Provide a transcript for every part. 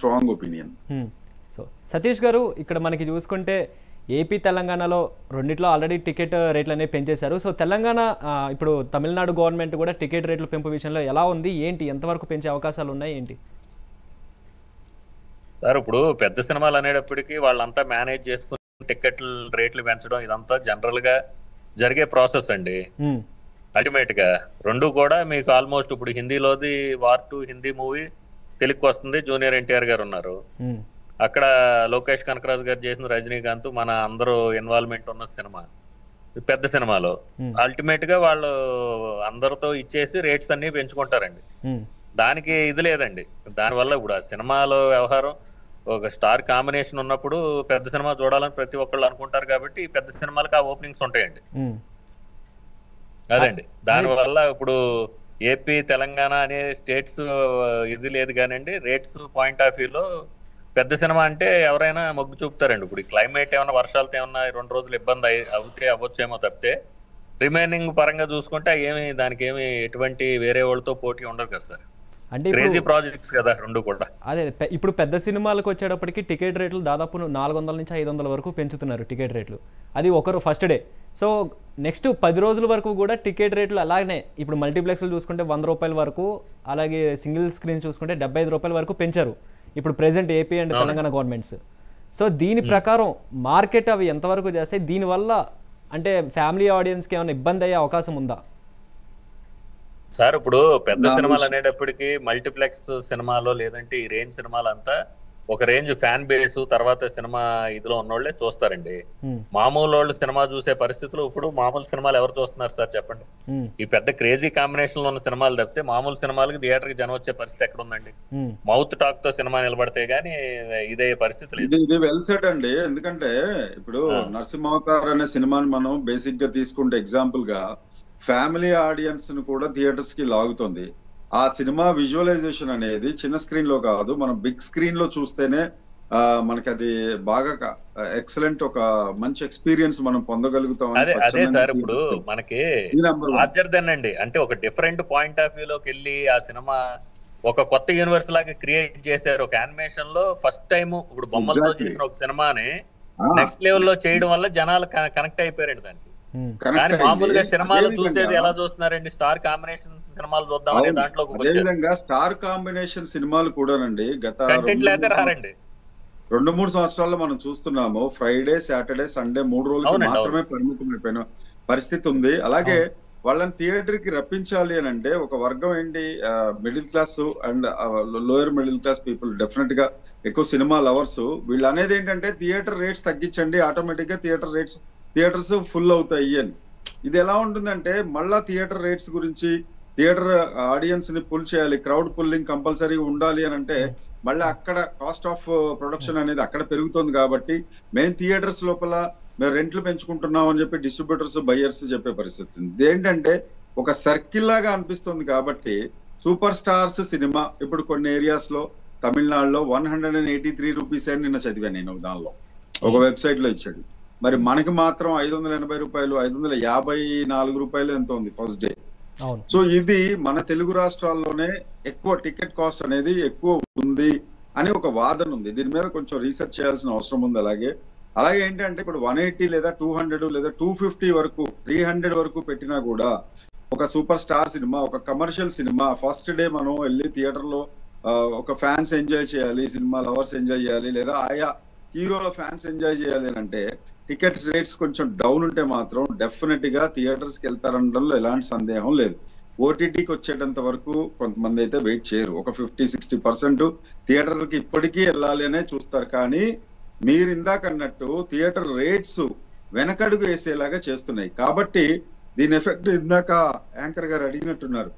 Strong opinion. So Satish గారు, ఇక్కడ మనకి చూసుకుంటే ఏపీ తెలంగాణలో రెండిట్లో ఆల్రెడీ టికెట్ రేట్లు అనేవి పెంచేశారు. సో తెలంగాణ ఇప్పుడు తమిళనాడు గవర్నమెంట్ కూడా టికెట్ రేట్ల పెంపు విషయంలో ఎలా ఉంది, ఏంటి, ఎంతవరకు పెంచే అవకాశాలు ఉన్నాయి ఏంటి? సార్ ఇప్పుడు పెద్ద సినిమాలు అనేటప్పటికీ వాళ్ళంతా మేనేజ్ చేసుకుని టికెట్ల రేట్లు పెంచడం ఇదంతా జనరల్ గా జరిగే ప్రాసెస్ అండి. అల్టిమేట్ గా రెండు కూడా మీకు ఆల్మోస్ట్ ఇప్పుడు హిందీలోది వార్ 2 హిందీ మూవీ తెలుగుకి వస్తుంది, జూనియర్ ఎన్టీఆర్ గారు ఉన్నారు. అక్కడ లోకేష్ కనకరాజు గారు చేసిన రజనీకాంత్ మన అందరూ ఇన్వాల్వ్మెంట్ ఉన్న సినిమా, పెద్ద సినిమాలో అల్టిమేట్ గా వాళ్ళు అందరితో ఇచ్చేసి రేట్స్ అన్ని పెంచుకుంటారండి. దానికి ఇది లేదండి. దానివల్ల ఇప్పుడు ఆ సినిమాలో వ్యవహారం ఒక స్టార్ కాంబినేషన్ ఉన్నప్పుడు పెద్ద సినిమా చూడాలని ప్రతి ఒక్కళ్ళు అనుకుంటారు కాబట్టి పెద్ద సినిమాలకు ఆ ఓపెనింగ్స్ ఉంటాయండి. అదండి దానివల్ల ఇప్పుడు ఏపీ తెలంగాణ అనే స్టేట్స్ ఇది లేదు కానివ్వండి, రేట్స్ పాయింట్ ఆఫ్ వ్యూలో పెద్ద సినిమా అంటే ఎవరైనా మొగ్గు చూపుతారండి. ఇప్పుడు క్లైమేట్ ఏమన్నా వర్షాలతో ఏమన్నా 2 రోజులు ఇబ్బంది అవ్వచ్చేమో తప్పితే రిమైనింగ్ పరంగా చూసుకుంటే దానికి ఏమి ఎటువంటి వేరే వాళ్ళతో పోటీ ఉండదు కదా సార్. అంటే క్రేజీ ప్రాజెక్ట్స్ కదా రెండు కూడా. అదే ఇప్పుడు పెద్ద సినిమాలకు వచ్చేటప్పటికి టికెట్ రేట్లు దాదాపు 400 నుంచి 500 వరకు పెంచుతున్నారు టికెట్ రేట్లు. అది ఒకరు ఫస్ట్ డే. సో నెక్స్ట్ 10 రోజుల వరకు కూడా టికెట్ రేట్లు అలాగనే ఇప్పుడు మల్టీప్లెక్స్లు చూసుకుంటే 100 రూపాయల వరకు, అలాగే సింగిల్ స్క్రీన్ చూసుకుంటే 75 రూపాయల వరకు పెంచారు ఇప్పుడు present AP and Telangana governments. So దీని ప్రకారం మార్కెట్ అవి ఎంతవరకు చేస్తాయి? దీనివల్ల అంటే ఫ్యామిలీ ఆడియన్స్కి ఏమైనా ఇబ్బంది అయ్యే అవకాశం ఉందా? సార్ ఇప్పుడు పెద్ద సినిమాలు అనేటప్పటికి మల్టీప్లెక్స్ సినిమాలో లేదంటే ఈ రేంజ్ సినిమాలు అంతా ఒక రేంజ్ ఫ్యాన్ బేస్ తర్వాత సినిమా ఇదిలో ఉన్నోళ్లే చూస్తారండి. మామూలు వాళ్ళు సినిమా చూసే పరిస్థితులు ఇప్పుడు మామూలు సినిమాలు ఎవరు చూస్తున్నారు సార్ చెప్పండి? ఈ పెద్ద క్రేజీ కాంబినేషన్ లో ఉన్న సినిమాలు తప్పితే మామూలు సినిమాలకి థియేటర్ కి జనం వచ్చే పరిస్థితి ఎక్కడ ఉందండి? మౌత్ టాక్ తో సినిమా నిలబడితే గానీ ఇదే పరిస్థితి లేదు. ఇది వెల్ సెట్ అండి. ఎందుకంటే ఇప్పుడు నరసింహావతార్ అనే సినిమాని మనం బేసిక్ గా తీసుకుంటే ఎగ్జాంపుల్ గా ఫ్యామిలీ ఆడియన్స్ ను కూడా థియేటర్స్ కి లాగుతుంది. ఆ సినిమా విజువలైజేషన్ అనేది చిన్న స్క్రీన్ లో కాదు, మనం బిగ్ స్క్రీన్ లో చూస్తేనే మనకి అది బాగా ఎక్సలెంట్ ఒక మంచి ఎక్స్పీరియన్స్ మనం పొందగలుగుతాం. అదే సార్ ఇప్పుడు మనకి అండి అంటే ఒక డిఫరెంట్ పాయింట్ ఆఫ్ వ్యూ లోకి వెళ్ళి ఆ సినిమా ఒక కొత్త యూనివర్స్ లాగా క్రియేట్ చేశారు. ఒక యానిమేషన్ లో ఫస్ట్ టైం ఇప్పుడు బొమ్మలతో చేసిన ఒక సినిమాని నెక్స్ట్ లెవెల్ లో చేయడం వల్ల జనాలు కనెక్ట్ అయిపోయారండి దానికి. కానీ మామూలుగా సినిమాలు చూసేది ఎలా చూస్తున్నారండి? స్టార్ కాంబినేషన్ సినిమాలు చూద్దాం అనే దాంట్లో అదేవిధంగా స్టార్ కాంబినేషన్ సినిమాలు కూడానండి గత 2-3 సంవత్సరాల్లో మనం చూస్తున్నాము. ఫ్రైడే, సాటర్డే, సండే 3 రోజులకి మాత్రమే పరిమితం అయిపోయిన పరిస్థితి ఉంది. అలాగే వాళ్ళని థియేటర్ కి రప్పించాలి అని అంటే ఒక వర్గం ఏంటి, middle class and lower middle class people definite గా ఎక్కువ సినిమా లవర్స్. వీళ్ళు అనేది ఏంటంటే థియేటర్ రేట్స్ తగ్గించండి, ఆటోమేటిక్ గా థియేటర్స్ ఫుల్ అవుతాయి అని. ఇది ఎలా ఉంటుందంటే మళ్ళా థియేటర్ రేట్స్ గురించి, థియేటర్ ఆడియన్స్ ని పుల్ చేయాలి, క్రౌడ్ పుల్లింగ్ కంపల్సరీ ఉండాలి అని అంటే మళ్ళీ అక్కడ కాస్ట్ ఆఫ్ ప్రొడక్షన్ అనేది అక్కడ పెరుగుతుంది. కాబట్టి మేము థియేటర్స్ లోపల మేము రెంట్లు పెంచుకుంటున్నాం అని చెప్పి డిస్ట్రిబ్యూటర్స్, బయ్యర్స్ చెప్పే పరిస్థితి. ఇదేంటంటే ఒక సర్కిల్ లాగా అనిపిస్తుంది. కాబట్టి సూపర్ స్టార్స్ సినిమా ఇప్పుడు కొన్ని ఏరియాస్ లో తమిళనాడులో 183 రూపీస్ అని నిన్న చదివాను నేను, దానిలో ఒక వెబ్సైట్ లో ఇచ్చాడు. మరి మనకి మాత్రం 580 రూపాయలు, 554 రూపాయలు ఎంత ఉంది ఫస్ట్ డే. సో ఇది మన తెలుగు రాష్ట్రాల్లోనే ఎక్కువ టికెట్ కాస్ట్ అనేది ఎక్కువ ఉంది అని ఒక వాదన ఉంది. దీని మీద కొంచెం రీసెర్చ్ చేయాల్సిన అవసరం ఉంది. అలాగే ఏంటంటే ఇప్పుడు 180 లేదా 200 లేదా 250 వరకు 300 వరకు పెట్టినా కూడా ఒక సూపర్ స్టార్ సినిమా, ఒక కమర్షియల్ సినిమా ఫస్ట్ డే మనం వెళ్ళి థియేటర్ లో ఒక ఫ్యాన్స్ ఎంజాయ్ చేయాలి, సినిమా లవర్స్ ఎంజాయ్ చేయాలి, లేదా ఆయా హీరోల ఫ్యాన్స్ ఎంజాయ్ చేయాలి అని అంటే టికెట్ రేట్స్ కొంచెం డౌన్ ఉంటే మాత్రం డెఫినెట్ గా థియేటర్స్ కి వెళ్తారనడంలో ఎలాంటి సందేహం లేదు. ఓటీటీకి వచ్చేటంత వరకు కొంతమంది అయితే వెయిట్ చేయరు. ఒక 50-60% థియేటర్లకి ఇప్పటికీ వెళ్ళాలి అనే చూస్తారు. కానీ మీరు ఇందాక అన్నట్టు థియేటర్ రేట్స్ వెనకడుగు వేసేలాగా చేస్తున్నాయి. కాబట్టి దీని ఎఫెక్ట్ ఇందాక యాంకర్ గారు అడిగినట్టున్నారు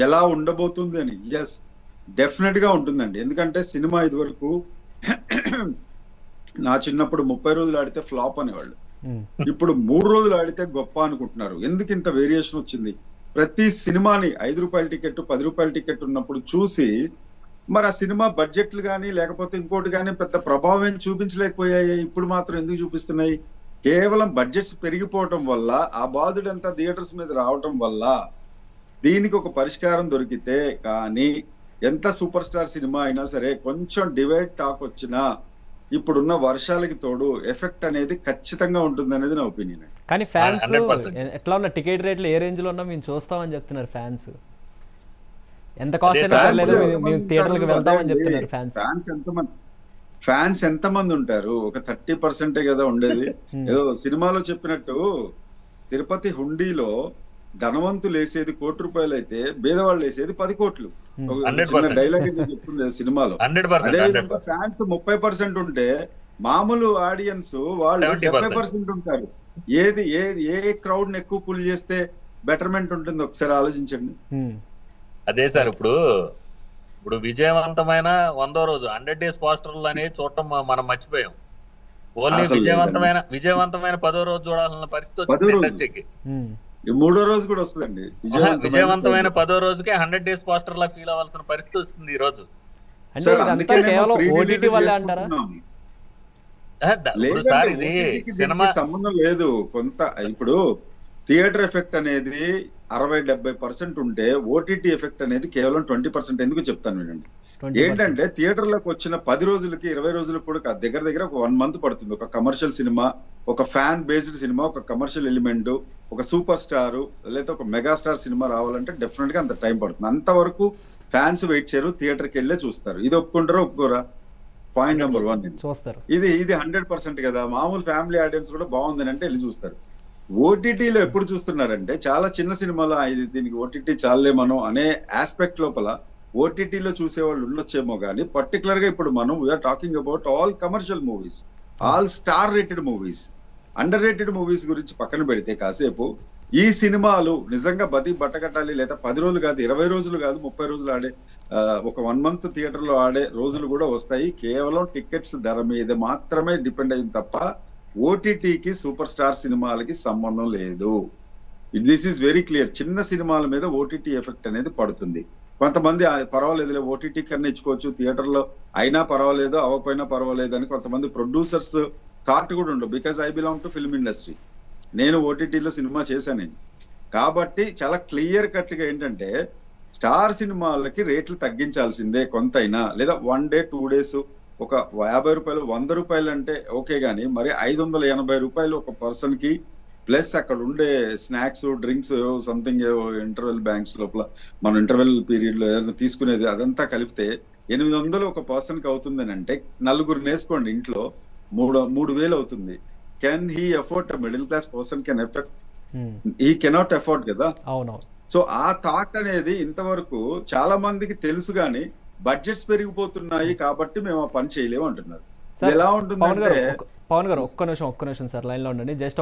ఎలా ఉండబోతుంది అని. ఎస్, డెఫినెట్ గా ఉంటుందండి. ఎందుకంటే సినిమా ఇదివరకు నా చిన్నప్పుడు 30 రోజులు ఆడితే ఫ్లాప్ అనేవాళ్ళు, ఇప్పుడు 3 రోజులు ఆడితే గొప్ప అనుకుంటున్నారు. ఎందుకు ఇంత వేరియేషన్ వచ్చింది? ప్రతి సినిమాని 5 రూపాయల టికెట్, 10 రూపాయల టికెట్ ఉన్నప్పుడు చూసి మరి ఆ సినిమా బడ్జెట్లు కానీ లేకపోతే ఇంకోటి కానీ పెద్ద ప్రభావం చూపించలేకపోయాయి. ఇప్పుడు మాత్రం ఎందుకు చూపిస్తున్నాయి? కేవలం బడ్జెట్స్ పెరిగిపోవటం వల్ల, ఆ బాధుడంతా థియేటర్స్ మీద రావటం వల్ల దీనికి ఒక పరిష్కారం దొరికితే కానీ ఎంత సూపర్ స్టార్ సినిమా అయినా సరే కొంచెం డివైడ్ టాక్ వచ్చినా ఇప్పుడున్న వర్షాలకి తోడు ఎఫెక్ట్ అనేది ఖచ్చితంగా ఉంటుంది అనేది నా ఒపీనియన్. కానీ ఫ్యాన్స్ ఎట్లా ఉన్న టికెట్ రేట్లు ఏ రేంజ్ లో ఉన్నా మేము చూస్తామని చెప్తున్నారు ఫ్యాన్స్. ఎంత కాస్ట్ అయినా పర్లేదు మేము థియేటర్లకు వెళ్తామని చెప్తున్నారు ఫ్యాన్స్. ఫ్యాన్స్ ఎంతమంది ఉంటారు? ఒక 30% కదా ఉండేది. ఏదో సినిమాలో చెప్పినట్టు తిరుపతి హుండీలో ధనవంతులు వేసేది ₹1,00,00,000 అయితే పేదవాళ్ళు వేసేది 10 కోట్లు. డైలాగ్ చెప్తుంది సినిమాలో. అదేవిధంగా ఫ్యాన్స్ 30% ఉంటే మామూలు ఆడియన్స్ వాళ్ళు 70% ఉంటారు. ఏ క్రౌడ్ ని ఎక్కువ పుల్ చేస్తే బెటర్మెంట్ ఉంటుంది ఒకసారి ఆలోచించండి. అదే సార్, ఇప్పుడు విజయవంతమైన 100వ రోజు 100 days పోస్టర్లు అనేది చూడటం మనం మర్చిపోయాం. ఓన్లీ విజయవంతమైన 10వ రోజు చూడాలన్న పరిస్థితి వచ్చింది ఇండస్ట్రీకి. 3వ రోజు కూడా వస్తుందండి. విజయవంతమైన 10వ రోజుకే 100 days పోస్టర్ లా ఫీల్ అవ్వాల్సిన పరిస్థితి వస్తుంది ఈ రోజు. సంబంధం లేదు. కొంత ఇప్పుడు థియేటర్ ఎఫెక్ట్ అనేది 60-70% ఉంటే ఓటీటీ ఎఫెక్ట్ అనేది కేవలం 20%. ఎందుకు చెప్తాను వినండి. ఏంటంటే థియేటర్లకు వచ్చిన 10 రోజులకి 20 రోజులకు కూడా దగ్గర ఒక 1 month పడుతుంది. ఒక కమర్షియల్ సినిమా, ఒక ఫ్యాన్ బేస్డ్ సినిమా, ఒక కమర్షియల్ ఎలిమెంట్, ఒక సూపర్ స్టార్ లేదా ఒక మెగాస్టార్ సినిమా రావాలంటే డెఫినెట్ గా అంత టైం పడుతుంది. అంతవరకు ఫ్యాన్స్ వెయిట్ చేయరు, థియేటర్కి వెళ్ళే చూస్తారు. ఇది ఒప్పుకుంటారా ఒప్పుకోరా? పాయింట్ నెంబర్ 1 చూస్తారు. ఇది 100% కదా. మామూలు ఫ్యామిలీ ఆడియన్స్ కూడా బాగుందని అంటే వెళ్ళి చూస్తారు. ఓటీటీలో ఎప్పుడు చూస్తున్నారంటే చాలా చిన్న సినిమాలో దీనికి ఓటీటీ చాలే మనం అనే ఆస్పెక్ట్ లోపల ఓటీటీలో చూసేవాళ్ళు ఉండొచ్చేమో కానీ పర్టికులర్ గా ఇప్పుడు మనం we are talking about all commercial movies, all star rated movies. Underrated movies గురించి పక్కన పెడితే కాసేపు ఈ సినిమాలు నిజంగా బట్టకట్టాలి లేదా 10 రోజులు కాదు, 20 రోజులు కాదు, 30 రోజులు ఆడే ఒక 1 month థియేటర్ లో ఆడే రోజులు కూడా వస్తాయి. కేవలం టికెట్స్ ధర మీద మాత్రమే డిపెండ్ అయింది తప్ప ఓటీటీకి సూపర్ స్టార్ సినిమాలకి సంబంధం లేదు. This is very clear. చిన్న సినిమాల మీద ఓటీటీ ఎఫెక్ట్ అనేది పడుతుంది. కొంతమంది పర్వాలేదు ఓటీటీ కన్నా ఇచ్చుకోవచ్చు, థియేటర్లో అయినా పర్వాలేదు, అవ్వకపోయినా పర్వాలేదు అని కొంతమంది ప్రొడ్యూసర్స్ థాట్ కూడా ఉండవు. Because I belong to film industry. నేను ఓటీటీలో సినిమా చేశాను కాబట్టి చాలా క్లియర్ కట్ గా ఏంటంటే స్టార్ సినిమాలకి రేట్లు తగ్గించాల్సిందే కొంతైనా, లేదా 1 day 2 days ఒక ₹50 ₹100 అంటే ఓకే గానీ మరి ₹580 ఒక పర్సన్ కి ప్లస్ అక్కడ ఉండే snacks, drinks, something interval banks లోపల మనం ఇంటర్వెల్ పీరియడ్ లో ఏదైనా తీసుకునేది అదంతా కలిపితే 800 ఒక పర్సన్ కి అవుతుంది అంటే 4 వేసుకోండి, ఇంట్లో 3,000 అవుతుంది. Can he afford? Middle class person can affect, he cannot afford కదా. సో ఆ థాట్ అనేది ఇంతవరకు చాలా మందికి తెలుసు గానీ బడ్జెట్స్ పెరిగిపోతున్నాయి కాబట్టి మేము ఆ పని చేయలేము అంటున్నారు. ఎలా ఉంటుందంటే పవన్ గారు ఒక్క నిమిషం సార్ లైన్ లో ఉండండి. జస్ట్